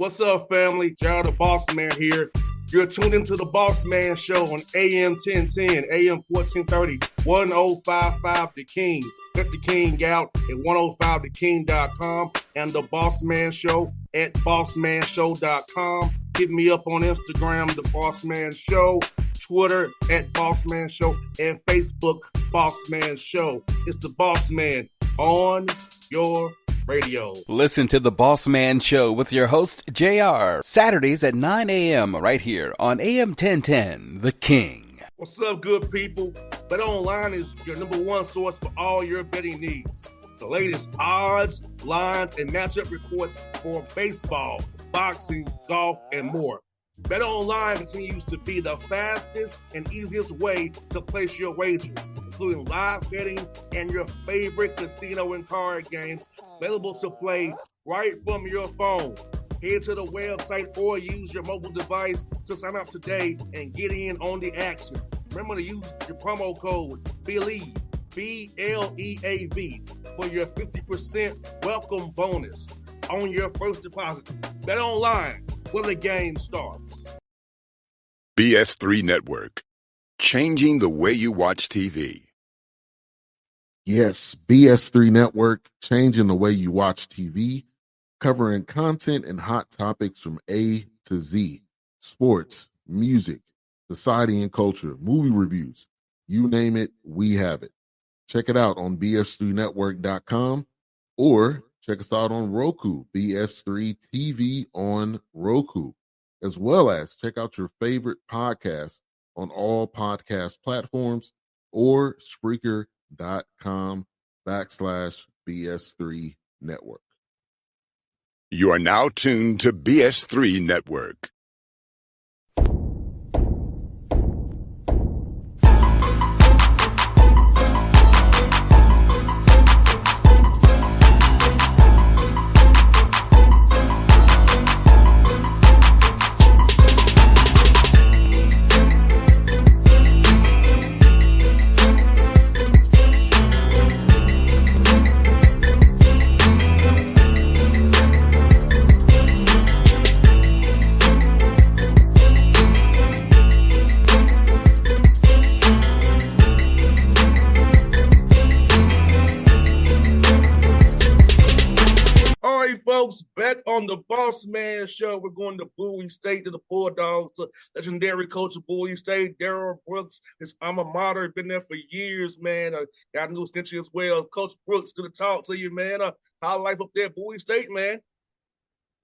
What's up, family? Darrell the Bossman here. You're tuned into the Bossman Show on AM 1010, AM 1430, 1055 The King. Check The King out at 105theking.com and the Bossman Show at bossmanshow.com. Hit me up on Instagram, The Bossman Show, Twitter at Bossman Show, and Facebook, Bossman Show. It's the Bossman on your radio. Listen to the Bossman Show with your host, JR, Saturdays at 9 a.m. right here on AM 1010, The King. What's up, good people? BetOnline is your number one source for all your betting needs. The latest odds, lines, and matchup reports for baseball, boxing, golf, and more. BetOnline continues to be the fastest and easiest way to place your wagers, including live betting and your favorite casino and card games available to play right from your phone. Head to the website or use your mobile device to sign up today and get in on the action. Remember to use your promo code BELIEVE, BLEAV, for your 50% welcome bonus on your first deposit. BetOnline, where the game starts. BS3 Network, changing the way you watch TV. Yes, BS3 Network, changing the way you watch TV, covering content and hot topics from A to Z, sports, music, society and culture, movie reviews, you name it, we have it. Check it out on bs3network.com or check us out on Roku, BS3 TV on Roku, as well as check out your favorite podcast on all podcast platforms or Spreaker.com/BS3 Network. You are now tuned to BS3 Network. Folks, back on the Bossman Show, we're going to Bowie State to the Bulldogs. Legendary coach of Bowie State, Darrell Brooks, his alma mater, been there for years, man. Got a new extension as well. Coach Brooks, good to talk to you, man. How life up there at Bowie State, man?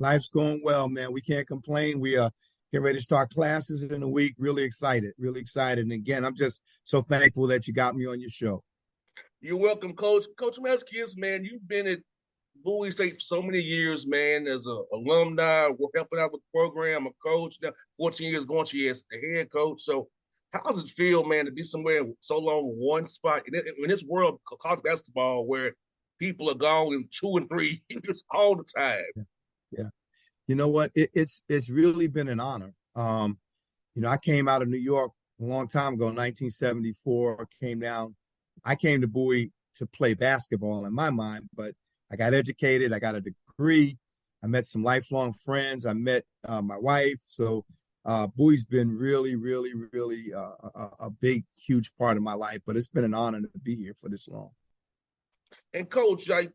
Life's going well, man. We can't complain. We are getting ready to start classes in a week. Really excited, really excited. And again, I'm just so thankful that you got me on your show. You're welcome, Coach. Coach Kids, man, you've been at Bowie State for so many years, man, as an alumni, helping out with the program, a coach, now 14 years going to you as the head coach. So how does it feel, man, to be somewhere so long in one spot in this world, college basketball, where people are gone in 2 and 3 years all the time? Yeah. You know what? It's really been an honor. I came out of New York a long time ago, 1974, came down. I came to Bowie to play basketball in my mind, but I got educated. I got a degree. I met some lifelong friends. I met my wife. So Bowie's been really, really, really a big, huge part of my life. But it's been an honor to be here for this long. And, Coach, I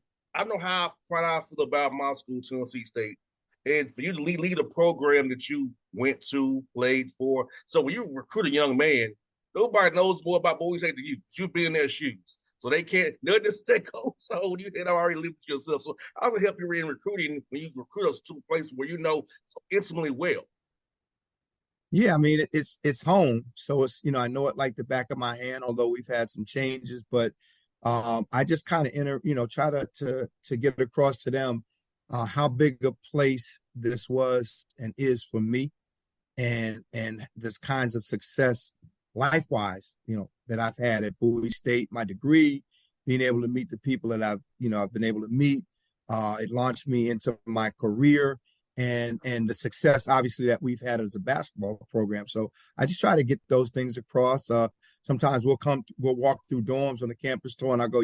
know how proud I feel about my school, Tennessee State. And for you to lead a program that you went to, played for. So when you recruit a young man, nobody knows more about Bowie State than you. You've been in their shoes. So they can't, they're just say, Coach, so you had already lived with yourself. So I would help you in recruiting when you recruit us to a place where you know so intimately well. Yeah, I mean, it's home. So it's, I know it like the back of my hand, although we've had some changes, but I just kind of try to get across to them how big a place this was and is for me and this kinds of success life-wise, that I've had at Bowie State, my degree, being able to meet the people that I've been able to meet. It launched me into my career and the success, obviously, that we've had as a basketball program. So I just try to get those things across. Sometimes we'll walk through dorms on the campus tour and I go,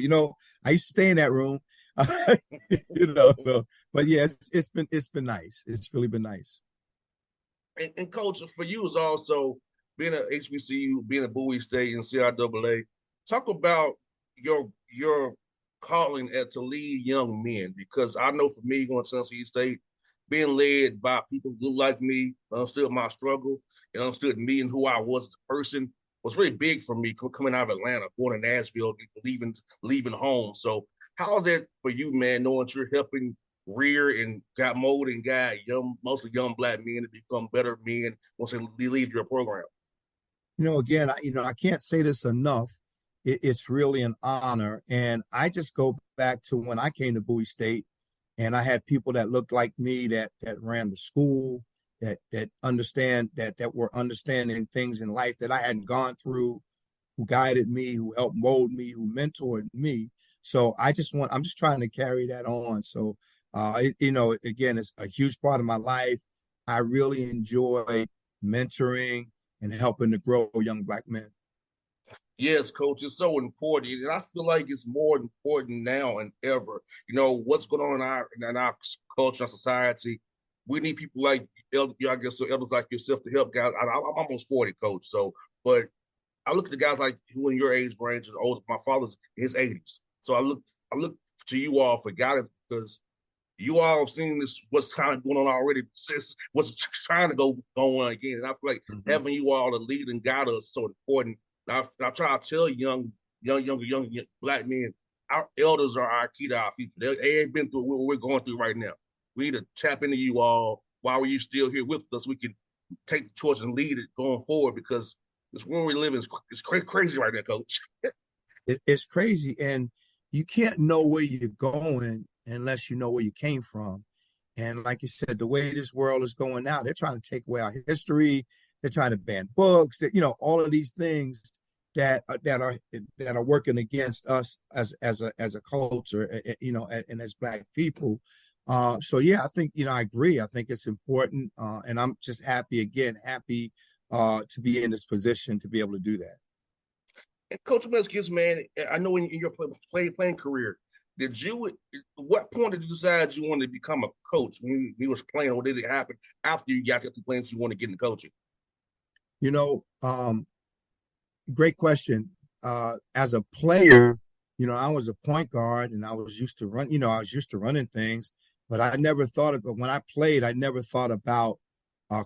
I used to stay in that room, so but yeah, it's been nice. It's really been nice. And coach, for you is also being at HBCU, being at Bowie State and CIAA. Talk about your calling to lead young men, because I know for me going to Tennessee State, being led by people who look like me, understood my struggle and understood me and who I was as a person was very big for me coming out of Atlanta, going to Nashville, leaving home. So how is that for you, man, knowing that you're helping rear and got mold and guide mostly young black men to become better men once they leave your program? Again, I can't say this enough. It's really an honor. And I just go back to when I came to Bowie State and I had people that looked like me that ran the school, that understand that were understanding things in life that I hadn't gone through, who guided me, who helped mold me, who mentored me. So I'm just trying to carry that on. So, again, it's a huge part of my life. I really enjoy mentoring and helping to grow young black men. Yes, coach, it's so important, and I feel like it's more important now than ever. What's going on in our culture and society. We need people like I guess so elders like yourself to help guys. I'm almost 40, coach. So, but I look at the guys like who in your age range and older. My father's in his 80s, so I look to you all for guidance, because you all have seen this, what's kind of going on already, since what's trying to go on again. And I feel like having you all to lead and guide us is so important. I try to tell young black men, our elders are our key to our future. They ain't been through what we're going through right now. We need to tap into you all while you're still here with us. We can take the torch and lead it going forward, because this world we live in is crazy right now, coach. It's crazy. And you can't know where you're going unless you know where you came from. And like you said, the way this world is going now, they're trying to take away our history. They're trying to ban books. All of these things that are working against us as a culture, and as black people. So yeah, I think I agree. I think it's important, and I'm just happy to be in this position to be able to do that. And Coach Meskis, man, I know in your playing career, what point did you decide you wanted to become a coach when you was playing, or did it happen after you got to playing so you want to get into coaching? You know, Great question. As a player, I was a point guard and I was used to running things, but when I played, I never thought about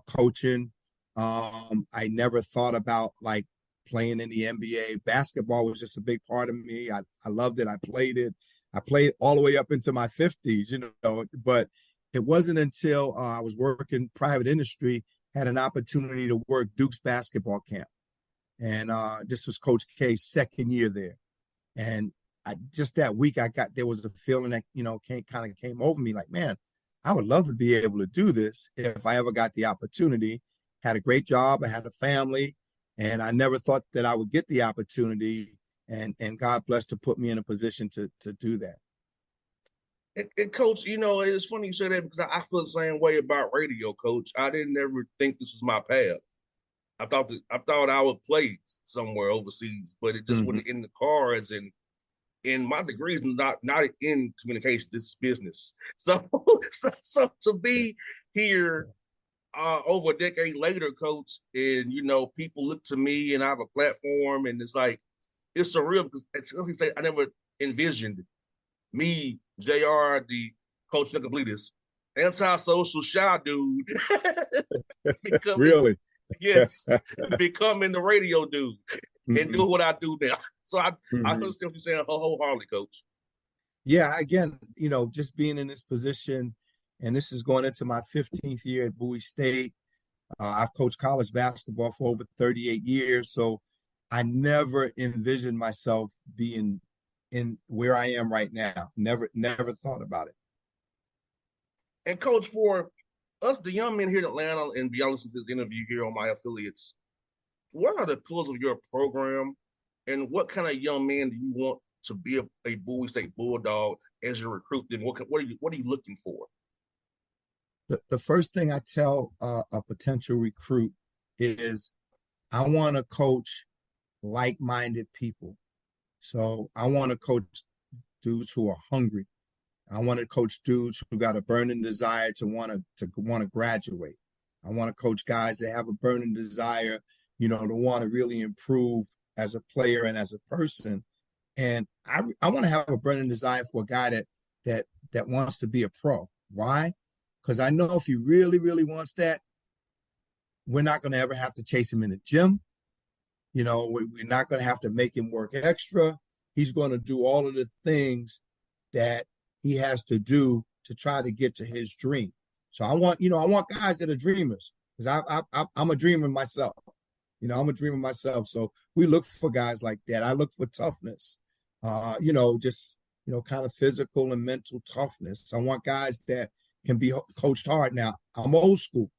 coaching. I never thought about like playing in the NBA. Basketball was just a big part of me. I loved it. I played it. I played all the way up into my 50s, but it wasn't until I was working private industry, had an opportunity to work Duke's basketball camp. And this was Coach K's second year there. And just that week, there was a feeling that, came over me like, man, I would love to be able to do this if I ever got the opportunity. Had a great job. I had a family, and I never thought that I would get the opportunity. And God blessed to put me in a position to do that. And Coach, it's funny you say that, because I feel the same way about radio, Coach. I didn't ever think this was my path. I thought I would play somewhere overseas, but it just wasn't in the cards. And my degree is not in communication. It's business. So to be here over a decade later, Coach, and people look to me and I have a platform, and it's like it's surreal, because I never envisioned me, JR, the Coach Nicoblitis, antisocial shy dude, becoming Really? Yes, becoming the radio dude and doing what I do now. So I understand what you're saying wholeheartedly, Coach. Yeah, again, just being in this position, and this is going into my 15th year at Bowie State. I've coached college basketball for over 38 years, so I never envisioned myself being in where I am right now. Never thought about it. And Coach, for us, the young men here in Atlanta, and beyond listening to this interview here on my affiliates, what are the pillars of your program, and what kind of young man do you want to be a Bowie State Bulldog as you recruit them? What are you looking for? The first thing I tell a potential recruit is I want to coach like-minded people. So I want to coach dudes who are hungry. I want to coach dudes who got a burning desire to want to graduate. I want to coach guys that have a burning desire, to want to really improve as a player and as a person. And I want to have a burning desire for a guy that wants to be a pro. Why? Because I know if he really, really wants that, we're not going to ever have to chase him in the gym. We're not going to have to make him work extra. He's going to do all of the things that he has to do to try to get to his dream. So I want guys that are dreamers, because I'm a dreamer myself. I'm a dreamer myself. So we look for guys like that. I look for toughness, just kind of physical and mental toughness. I want guys that can be coached hard. Now, I'm old school.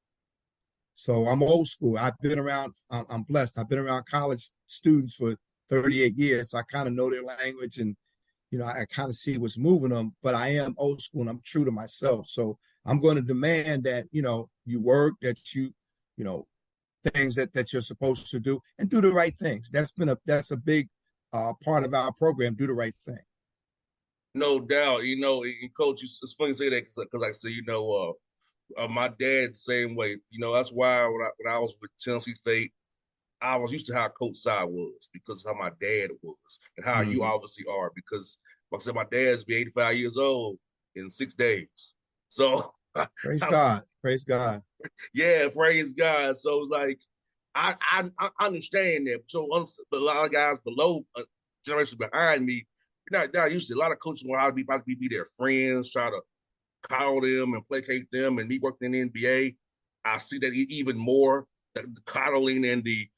So I'm old school. I've been around, I'm blessed. I've been around college students for 38 years. So I kind of know their language, and, I kind of see what's moving them, but I am old school and I'm true to myself. So I'm going to demand that, you work, that things that you're supposed to do, and do the right things. That's a big part of our program. Do the right thing. No doubt. And Coach, it's funny you say that because I say, my dad the same way. That's why when I was with Tennessee State, I was used to how Coach Side was, because of how my dad was and how you obviously are. Because, like I said, my dad's be 85 years old in 6 days. So Praise God. Praise God. Yeah, praise God. So it's like I understand that. So a lot of guys below, generation behind me, they're used to, a lot of coaches want to be their friends, try to coddle them and placate them. And me working in the NBA, I see that even more, the coddling and the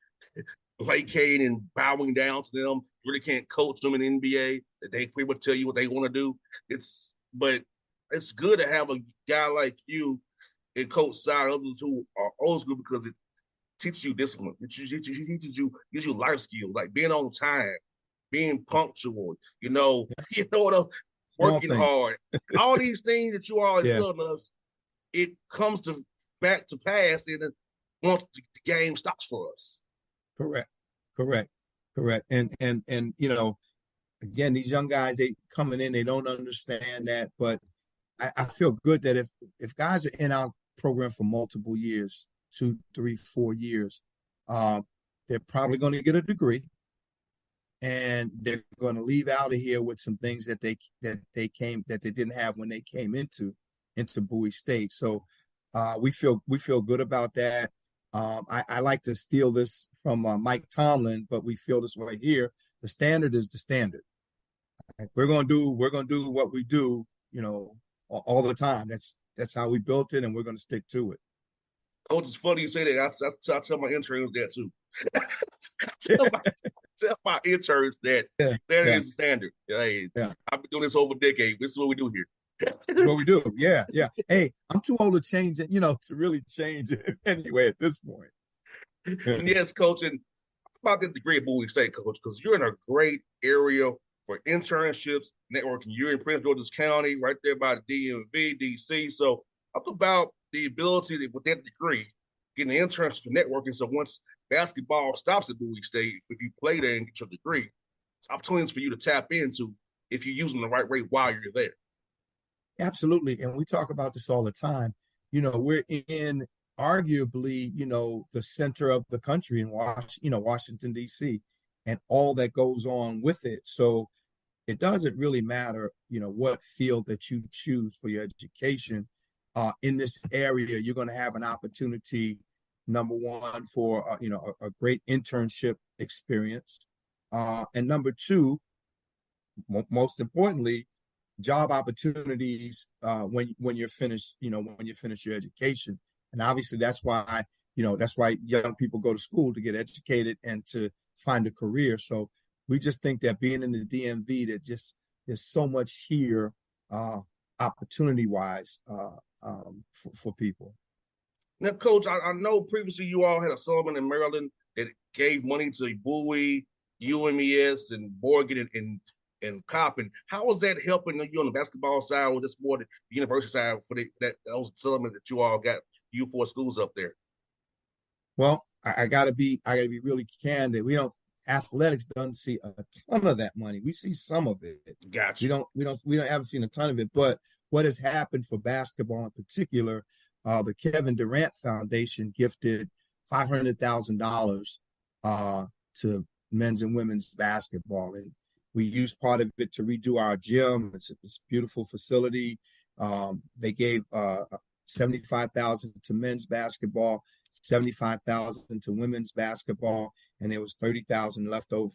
placating and bowing down to them. You really can't coach them in the NBA. They pretty much tell you what they want to do. But it's good to have a guy like you and Coach Side, others who are old school, because it teaches you discipline. It gives you life skills, like being on time, being punctual, working hard. All these things that you are telling us, it comes back to pass, and once the game stops for us. Correct. And again, these young guys, they coming in, they don't understand that, but I feel good that if guys are in our program for multiple years, 2, 3, 4 years, they're probably going to get a degree, and they're going to leave out of here with some things that they didn't have when they came into Bowie State. So we feel good about that. I like to steal this from Mike Tomlin, but we feel this way here. The standard is the standard. We're going to do what we do, all the time. That's how we built it, and we're going to stick to it. Coach, it's funny you say that. I tell my interns that too. tell my interns that standard is the standard. Hey, I've been doing this over a decade. This is what we do here. That's what we do. Yeah. Hey, I'm too old to change it, to really change it anyway at this point. And yes, Coach, and about the degree at Bowie State, Coach, because you're in a great area for internships, networking. You're in Prince George's County, right there by the DMV, DC. So talk about the ability to, with that degree, getting an internship for networking. So once basketball stops at Bowie State, if you play there and get your degree, it's opportunities for you to tap into if you're using the right way while you're there. Absolutely. And we talk about this all the time. We're in arguably, the center of the country in Washington, D.C., and all that goes on with it. So it doesn't really matter, what field that you choose for your education. In this area, you're going to have an opportunity, number one, for, a great internship experience. And number two, most importantly, job opportunities when you're finished, when you finish your education. And obviously that's why young people go to school, to get educated and to find a career. So we just think that being in the DMV, that just there's so much here opportunity wise for people. Now, Coach, I know previously you all had a settlement in Maryland that gave money to Bowie, UMES, and Morgan and Coppin. How was that helping you on the basketball side, or just more the university side for those settlement that you all got, U4 schools up there? Well, I gotta be really candid. We don't athletics doesn't see a ton of that money. We see some of it. Gotcha. We haven't seen a ton of it. But what has happened for basketball in particular, the Kevin Durant Foundation gifted $500,000 to men's and women's basketball, and we used part of it to redo our gym. It's a beautiful facility. They gave 75,000 to men's basketball, 75,000 to women's basketball, and there was 30,000 left over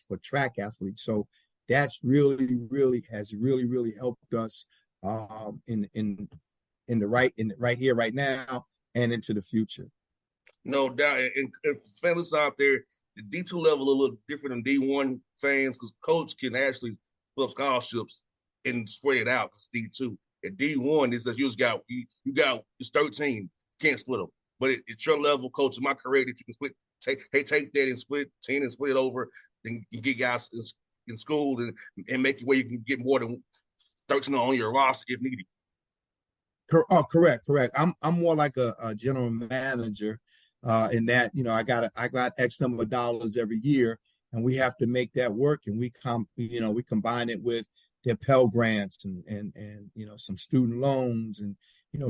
for track athletes. So that's really helped us right here, right now, and into the future. No doubt. And fans out there, the D2 level a little different than D1 fans because coach can actually put up scholarships and spread it out because D2. At D1, it says you got it's 13, can't split them. But at your level, coach, in my career, that you can take that and split 10 and split it over, and you get guys in school and make it where you can get more than 13 on your roster if needed. Oh, correct. I'm more like a general manager in that, I got X number of dollars every year, and we have to make that work, and we combine it with their Pell Grants and some student loans and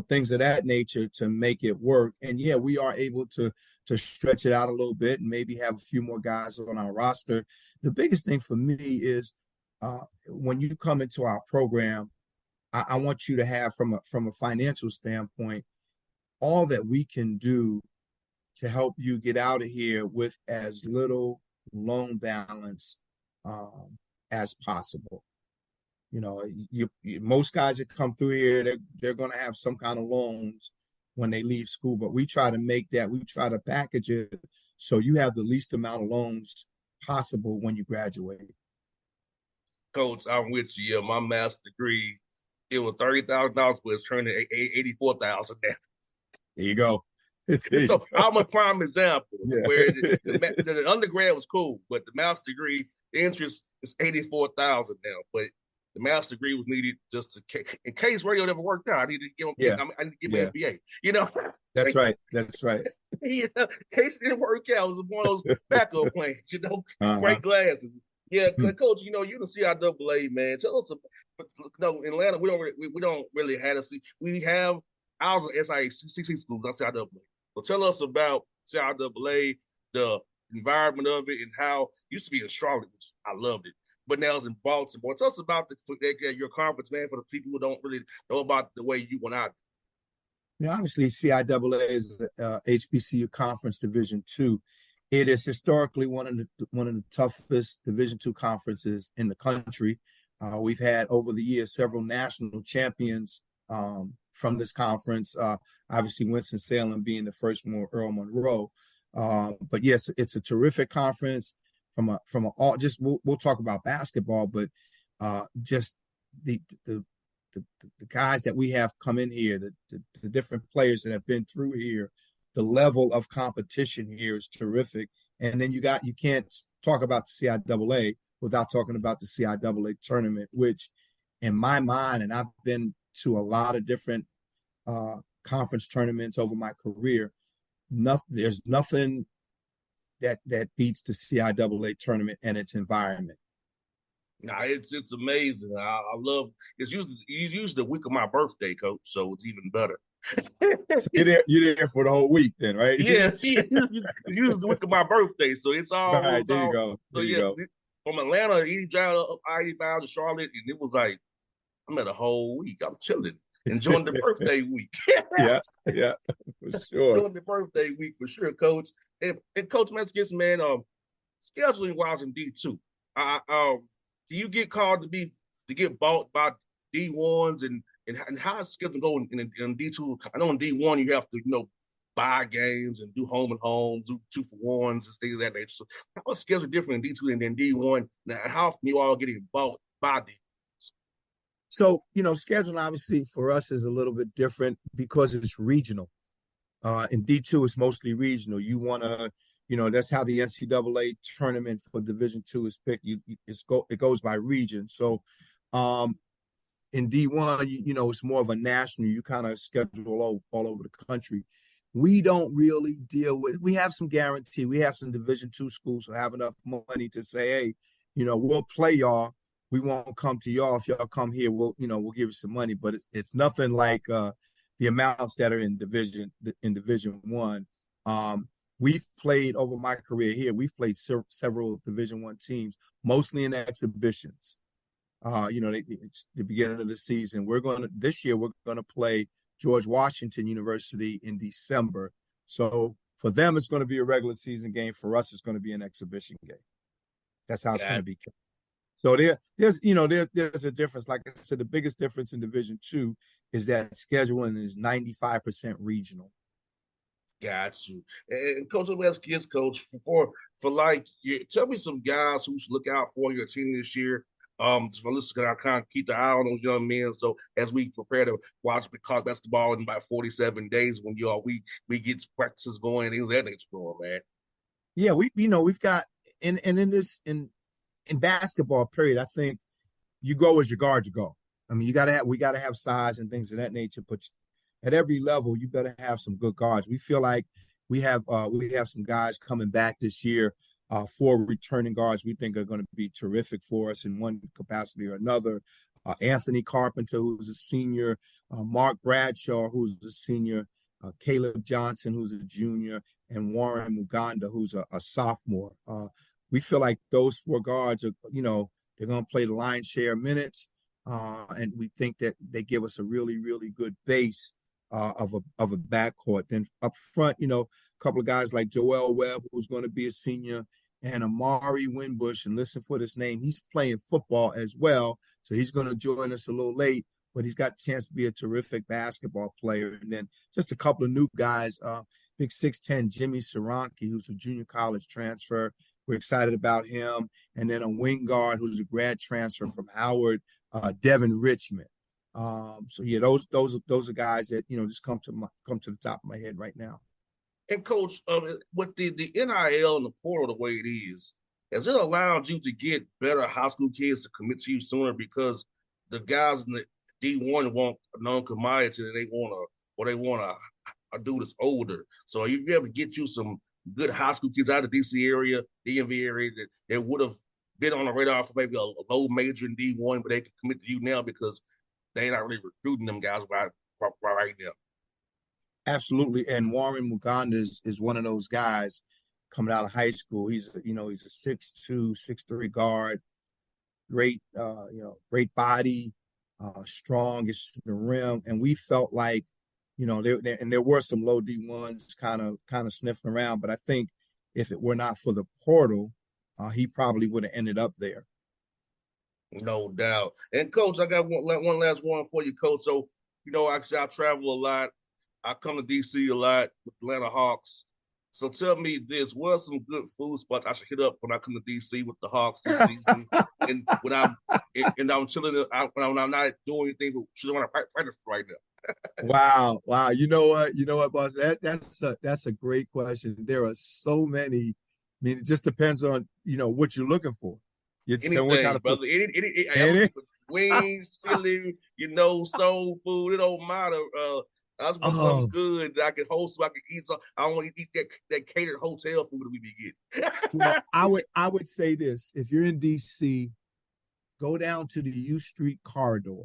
things of that nature to make it work. And yeah, we are able to stretch it out a little bit and maybe have a few more guys on our roster. The biggest thing for me is when you come into our program, I want you to have from a financial standpoint all that we can do to help you get out of here with as little loan balance as possible. Most guys that come through here, they're going to have some kind of loans when they leave school, but we try to package it so you have the least amount of loans possible when you graduate. Coach, I'm with you. Yeah, my master's degree, it was $30,000, but it's turning $84,000 now. There you go. So I'm a prime example where the undergrad was cool, but the master's degree, the interest is $84,000 now. But the master's degree was needed just in case radio never worked out. I needed to get my MBA. That's right. In case it didn't work out, it was one of those backup plans. Great glasses. Yeah, Coach. You the CIAA, man. Tell us. In Atlanta, we don't really have a C. We have ours SIAC schools, not CIAA. So tell us about CIAA, the environment of it, and how it used to be in Charlotte, which I loved it. But now it's in Baltimore. Tell us about your conference, man, for the people who don't really know about the way you went out. Obviously, CIAA is HBCU Conference Division II. It is historically one of the toughest Division II conferences in the country. We've had over the years several national champions from this conference. Obviously, Winston-Salem being the first one, Earl Monroe. But yes, it's a terrific conference. We'll talk about basketball, but just the guys that we have come in here, the different players that have been through here, the level of competition here is terrific. And then you can't talk about the CIAA without talking about the CIAA tournament, which in my mind, and I've been to a lot of different conference tournaments over my career, there's nothing that beats the CIAA tournament and its environment. Nah, it's amazing. I love it's usually the week of my birthday, Coach, so it's even better. So you're there for the whole week then, right? Yeah, it's usually the week of my birthday, so it's all right. There you go. You go. From Atlanta, up I-85 to Charlotte, and it was like I'm at a whole week. I'm chilling, enjoying the birthday week. yeah, for sure. Enjoying the birthday week for sure, Coach. And Coach Metzger, man, scheduling wise in D2, do you get called to get bought by D1s and how is schedule going in D2? I know in D1 you have to buy games and do home and home, do 2-for-1s and things of that nature. So how is schedule different in D2 and then D1? Now, how often you all getting bought by D1s? So scheduling obviously for us is a little bit different because it's regional. In D2, it's mostly regional. You want to, that's how the NCAA tournament for Division II is picked. It goes by region. So in D1, it's more of a national. You kind of schedule all over the country. we don't really deal with. We have some guarantee. We have some Division II schools who have enough money to say, hey, we'll play y'all. We won't come to y'all. If y'all come here, we'll give you some money. But it's nothing like the amounts that are in Division One. We've played over my career here. We've played several Division One teams, mostly in exhibitions. It's the beginning of the season. This year we're gonna play George Washington University in December. So for them, it's going to be a regular season game. For us, it's going to be an exhibition game. That's how it's going to be. So there's a difference. Like I said, the biggest difference in Division II is that scheduling is 95% regional. Got you. And Coach, let me ask you this, Coach, for tell me some guys who should look out for your team this year. For listeners, I kind of keep the eye on those young men. So as we prepare to watch college basketball in about 47 days, when we get practices going, things of that nature going, man. Yeah, we've got in basketball, period. I think you go as your guard you go. I mean, we gotta have size and things of that nature, but at every level, you better have some good guards. We feel like we have some guys coming back this year. 4 returning guards we think are going to be terrific for us in one capacity or another. Anthony Carpenter, who's a senior, Mark Bradshaw, who's a senior, Caleb Johnson, who's a junior, and Warren Muganda, who's a sophomore. We feel like those 4 guards are, they're going to play the lion's share of minutes, and we think that they give us a really, really good base of a backcourt. Then up front, a couple of guys like Joel Webb, who's going to be a senior, and Amari Winbush, and listen for this name, he's playing football as well, so he's going to join us a little late, but he's got a chance to be a terrific basketball player. And then just a couple of new guys, big 6'10" Jimmy Soranki, who's a junior college transfer. We're excited about him. And then a wing guard who's a grad transfer from Howard, Devin Richmond. So yeah, those are guys that just come to the top of my head right now. And Coach, with the NIL and the portal the way it is, has it allowed you to get better high school kids to commit to you sooner because the guys in the D1 want a non-commodity and they want a dude that's older. So if you able to get you some good high school kids out of the DC area, DMV area that would have been on the radar for maybe a low major in D1, but they can commit to you now because they're not really recruiting them guys right now. Absolutely. And Warren Muganda is one of those guys coming out of high school. He's a 6'2", 6'3" guard, great body, strong is the rim. And we felt like, there were some low D1s kind of sniffing around, but I think if it were not for the portal, he probably would have ended up there. No doubt. And Coach, I got one last one for you, Coach. So, actually I travel a lot. I come to DC a lot with Atlanta Hawks. So tell me this: what are some good food spots I should hit up when I come to DC with the Hawks this season? And when I'm chilling, when I'm not doing anything, she's on a practice right now. Wow. You know what, boss? That's a great question. There are so many. I mean, it just depends on what you're looking for. Anything, brother. Any wings, chili, soul food. It don't matter. I just want something good that I can host so I can eat. So I don't want to eat that catered hotel food that we be getting. Well, I would say this: if you're in DC, go down to the U Street corridor.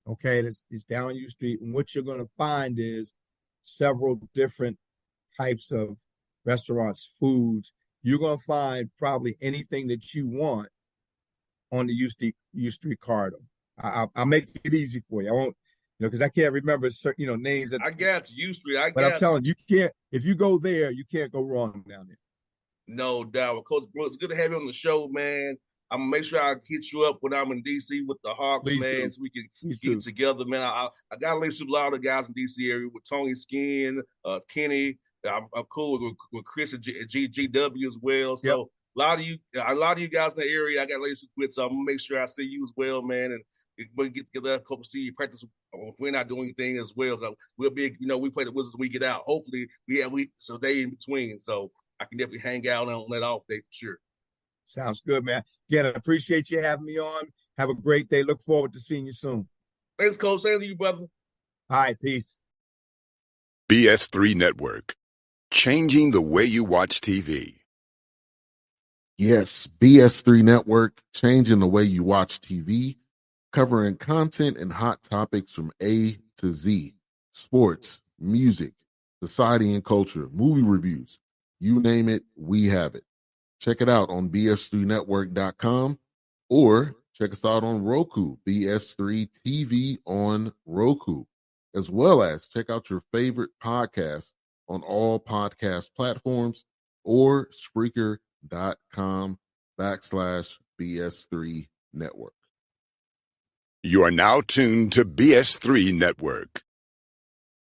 Okay, it's down U Street, and what you're going to find is several different types of restaurants, foods. You're going to find probably anything that you want on the U Street corridor. I'll make it easy for you. I won't. Because I can't remember certain, names. That, I got you, U Street. But I'm telling you, you can't. If you go there, you can't go wrong down there. No doubt. Well, Coach Brooks, good to have you on the show, man. I'm gonna make sure I hit you up when I'm in DC with the Hawks, Please man, do. so we can get together, man. I got a relationship with a lot of the guys in DC area with Tony Skin, Kenny. I'm cool with Chris and GW as well. So yep. a lot of you guys in the area, I got relationships with. So I'm gonna make sure I see you as well, man. And we get together, couple see you practice if we're not doing anything as well. So we'll be, we play the Wizards when we get out. Hopefully, so they in between. So I can definitely hang out on that off day for sure. Sounds good, man. Again, I appreciate you having me on. Have a great day. Look forward to seeing you soon. Thanks, Coach. Same to you, brother. All right, peace. BS3 Network. Changing the way you watch TV. Yes, BS3 Network, changing the way you watch TV, covering content and hot topics from A to Z. Sports, music, society and culture, movie reviews. You name it, we have it. Check it out on bs3network.com or check us out on Roku, BS3 TV on Roku, as well as check out your favorite podcast on all podcast platforms or Spreaker.com/BS3 Network. You are now tuned to BS3 Network.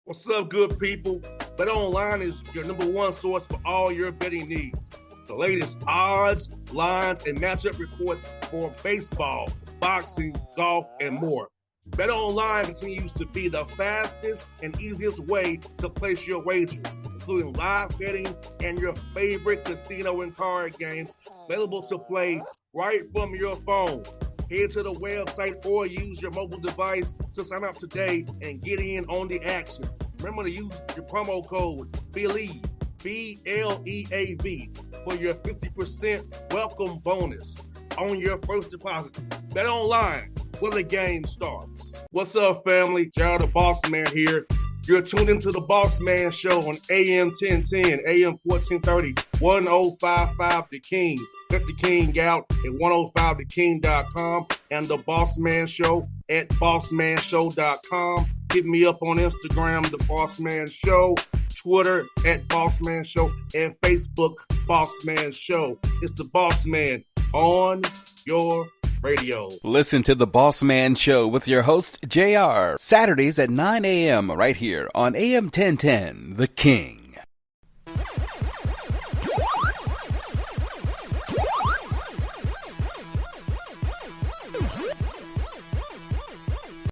What's up, good people? BetOnline is your number one source for all your betting needs. The latest odds, lines, and matchup reports for baseball, boxing, golf, and more. BetOnline continues to be the fastest and easiest way to place your wagers, including live betting and your favorite casino and card games available to play right from your phone. Head to the website or use your mobile device to sign up today and get in on the action. Remember to use your promo code BELIEVE, BLEAV, for your 50% welcome bonus on your first deposit. BetOnline, where the game starts. What's up, family? Darrell the Bossman here. You're tuned into the Bossman Show on AM 1010, AM 1430, 1055 The King. Check The King out at 105theking.com and the Bossman Show at bossmanshow.com. Hit me up on Instagram, The Bossman Show, Twitter at Bossman Show, and Facebook, Bossman Show. It's the Bossman on your radio. Listen to The Bossman Show with your host, JR, Saturdays at 9 a.m. right here on AM 1010, The King.